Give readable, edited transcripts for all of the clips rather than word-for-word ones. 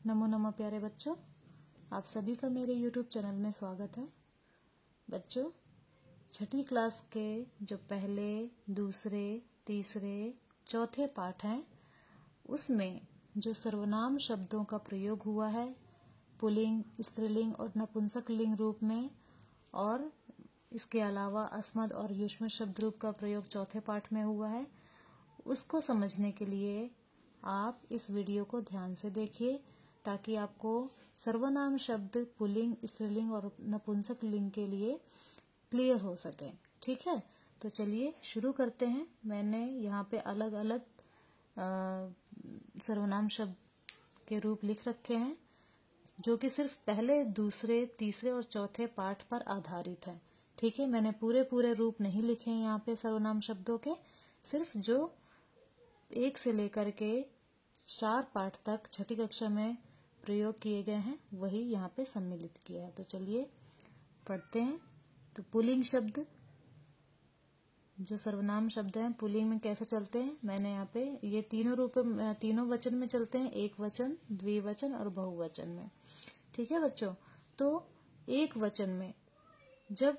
नमो नमः प्यारे बच्चों, आप सभी का मेरे YouTube चैनल में स्वागत है। बच्चों, छठी क्लास के जो पहले, दूसरे, तीसरे, चौथे पाठ हैं, उसमें जो सर्वनाम शब्दों का प्रयोग हुआ है पुल्लिंग, स्त्रीलिंग और नपुंसकलिंग रूप में, और इसके अलावा अस्मद और युष्म शब्द रूप का प्रयोग चौथे पाठ में हुआ है, उसको समझने के लिए आप इस वीडियो को ध्यान से देखिए ताकि आपको सर्वनाम शब्द पुल्लिंग, स्त्रीलिंग और नपुंसकलिंग के लिए क्लियर हो सके। ठीक है, तो चलिए शुरू करते हैं। मैंने यहाँ पे अलग अलग सर्वनाम शब्द के रूप लिख रखे हैं जो कि सिर्फ पहले, दूसरे, तीसरे और चौथे पाठ पर आधारित है। ठीक है, मैंने पूरे रूप नहीं लिखे हैं यहाँ पे सर्वनाम शब्दों के, सिर्फ जो 1 से लेकर के 4 पाठ तक छठी कक्षा में प्रयोग किए गए हैं वही यहाँ पे सम्मिलित किया है। तो चलिए पढ़ते हैं। तो पुल्लिंग शब्द, जो सर्वनाम शब्द हैं पुल्लिंग में कैसे चलते हैं, मैंने यहाँ पे ये तीनों वचन में चलते हैं, एक वचन, द्विवचन और बहुवचन में। ठीक है बच्चों, तो एक वचन में जब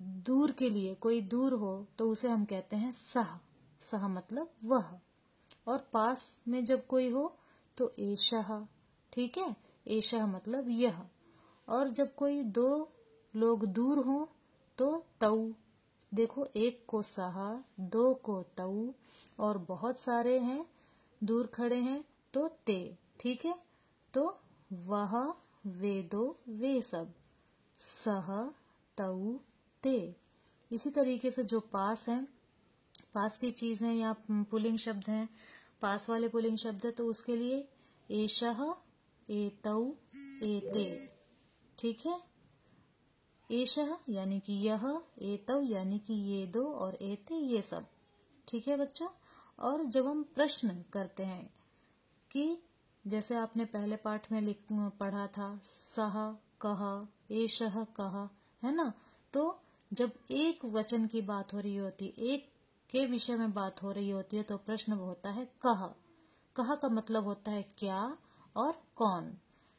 दूर के लिए कोई दूर हो तो उसे हम कहते हैं सह। सह मतलब वह। और पास में जब कोई हो तो एषः। ठीक है, एषः मतलब यह। और जब कोई 2 लोग दूर हो तो तौ। देखो, एक को सह, 2 को तौ, और बहुत सारे हैं दूर खड़े हैं तो ते। ठीक है, तो वह, वे 2, वे सब, सह, तौ, ते। इसी तरीके से जो पास है, पास की चीज है या पुल्लिंग शब्द है, पास वाले पुल्लिंग शब्द है, तो उसके लिए एषः, एतौ, एते। ठीक है, एषः यानी कि यह, एतौ यानी कि ये 2 और एते ये सब। ठीक है बच्चों, और जब हम प्रश्न करते हैं कि जैसे आपने पहले पाठ में पढ़ा था सः कः, एषः कः, है ना, तो जब एक वचन की बात हो रही होती, एक के विषय में बात हो रही होती है, तो प्रश्न होता है कः। कः का मतलब होता है क्या और कौन।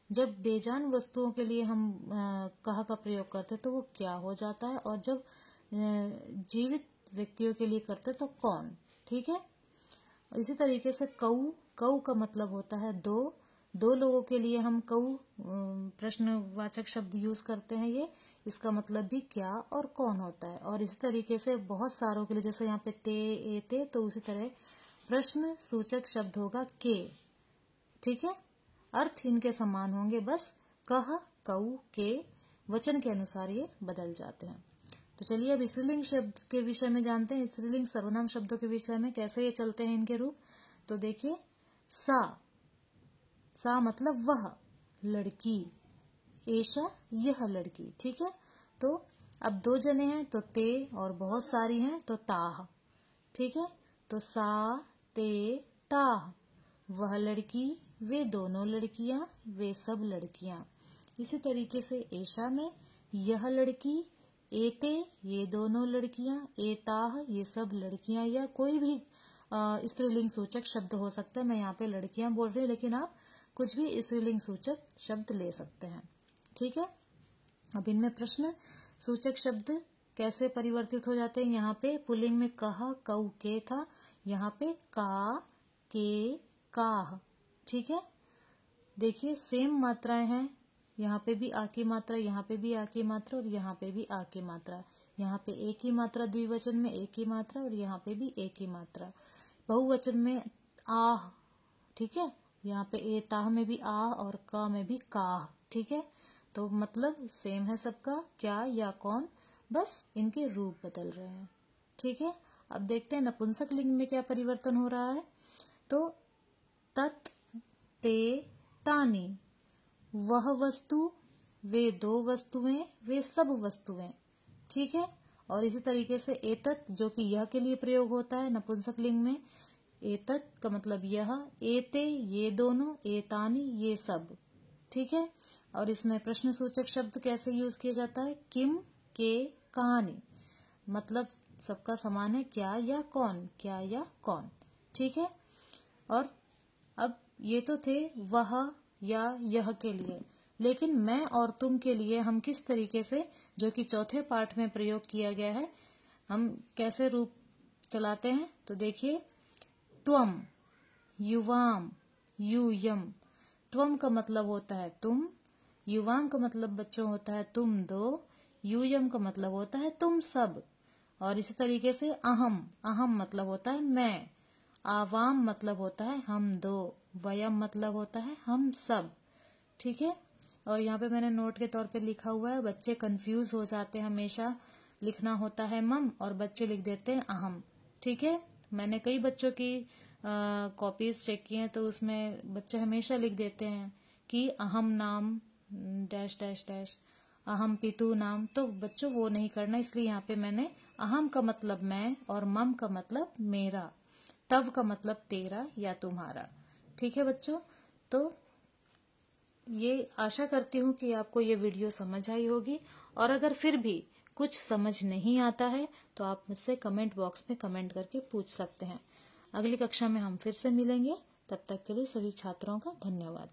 जब बेजान वस्तुओं के लिए हम कः का प्रयोग करते तो वो क्या हो जाता है, और जब जीवित व्यक्तियों के लिए करते तो कौन। ठीक है, इसी तरीके से कौ, कौ का मतलब होता है 2। 2 लोगों के लिए हम कौ प्रश्नवाचक शब्द यूज करते हैं, ये इसका मतलब भी क्या और कौन होता है। और इसी तरीके से बहुत सारों के लिए, जैसे यहाँ पे ते, एते, तो उसी तरह प्रश्न सूचक शब्द होगा के। ठीक है, अर्थ इनके समान होंगे, बस कह, कौ, के वचन के अनुसार ये बदल जाते हैं। तो चलिए अब स्त्रीलिंग शब्द के विषय में जानते हैं। स्त्रीलिंग सर्वनाम शब्दों के विषय में कैसे ये चलते हैं इनके रूप। तो देखिए, सा, सा मतलब वह, लड़की। एषा, यह लड़की। ठीक है, तो अब 2 जने हैं तो ते, और बहुत सारी हैं तो ताह। ठीक है, तो सा, ते, ताह, वह लड़की, वे दोनों लड़कियां, वे सब लड़कियां। इसी तरीके से एषा में यह लड़की, एते ये दोनों लड़कियां, एताह ये सब लड़कियां, या कोई भी स्त्रीलिंग सूचक शब्द हो सकता है। मैं यहाँ पे लड़कियां बोल रही हूँ, लेकिन आप कुछ भी स्त्रीलिंग सूचक शब्द ले सकते हैं। ठीक है, अब इनमें प्रश्न सूचक शब्द कैसे परिवर्तित हो जाते हैं। यहाँ पे पुल्लिंग में कह, कौ, के था, यहाँ पे का, के, काह। ठीक है, देखिए सेम मात्राएं हैं, यहाँ पे भी आ की मात्रा, यहाँ पे भी आ की मात्रा, और यहाँ पे भी आ की मात्रा। यहाँ पे एक ही मात्रा द्विवचन में, एक ही मात्रा, और यहाँ पे भी एक ही मात्रा। बहुवचन में आह। ठीक है, यहाँ पे एताह में भी आह और का में भी काह। ठीक है, तो मतलब सेम है सबका, क्या या कौन, बस इनके रूप बदल रहे हैं। ठीक है, अब देखते हैं नपुंसकलिंग में क्या परिवर्तन हो रहा है। तो तत्, ते, तानि, वह वस्तु, वे 2 वस्तुएं, वे सब वस्तुएं। ठीक है, और इसी तरीके से एतत्, जो कि यह के लिए प्रयोग होता है नपुंसकलिंग में, एतत् का मतलब यह, एते ये दोनों, एतानि ये सब। ठीक है, और इसमें प्रश्न सूचक शब्द कैसे यूज किया जाता है, किम, के, कानि, मतलब सबका समान है, क्या या कौन, क्या या कौन। ठीक है, और अब ये तो थे वह, या यह के लिए। लेकिन मैं और तुम के लिए हम किस तरीके से, जो कि चौथे पाठ में प्रयोग किया गया है, हम कैसे रूप चलाते हैं? तो देखिए, त्वम, युवाम, यूयम। त्वम का मतलब होता है तुम, युवाम का मतलब बच्चों होता है तुम दो, यूयम का मतलब होता है तुम सब। और इसी तरीके से अहम, अहम मतलब होता है मैं, आवाम मतलब होता है हम दो, वयम मतलब होता है हम सब। ठीक है। और यहाँ पे मैंने नोट के तौर पे लिखा हुआ है, बच्चे कंफ्यूज हो जाते हैं, हमेशा लिखना होता है मम और बच्चे लिख देते हैं अहम। ठीक है। मैंने कई बच्चों की कॉपीज चेक की हैं, तो उसमें बच्चे हमेशा लिख देते हैं कि अहम नाम डैश डैश डैश, अहम पितु नाम। तो बच्चों वो नहीं करना, इसलिए यहाँ पे मैंने अहम का मतलब मैं और मम का मतलब मेरा, तव का मतलब तेरा या तुम्हारा। ठीक है बच्चों, तो ये आशा करती हूँ कि आपको ये वीडियो समझ आई होगी। और अगर फिर भी कुछ समझ नहीं आता है तो आप मुझसे कमेंट बॉक्स में कमेंट करके पूछ सकते हैं। अगली कक्षा में हम फिर से मिलेंगे, तब तक के लिए सभी छात्रों का धन्यवाद।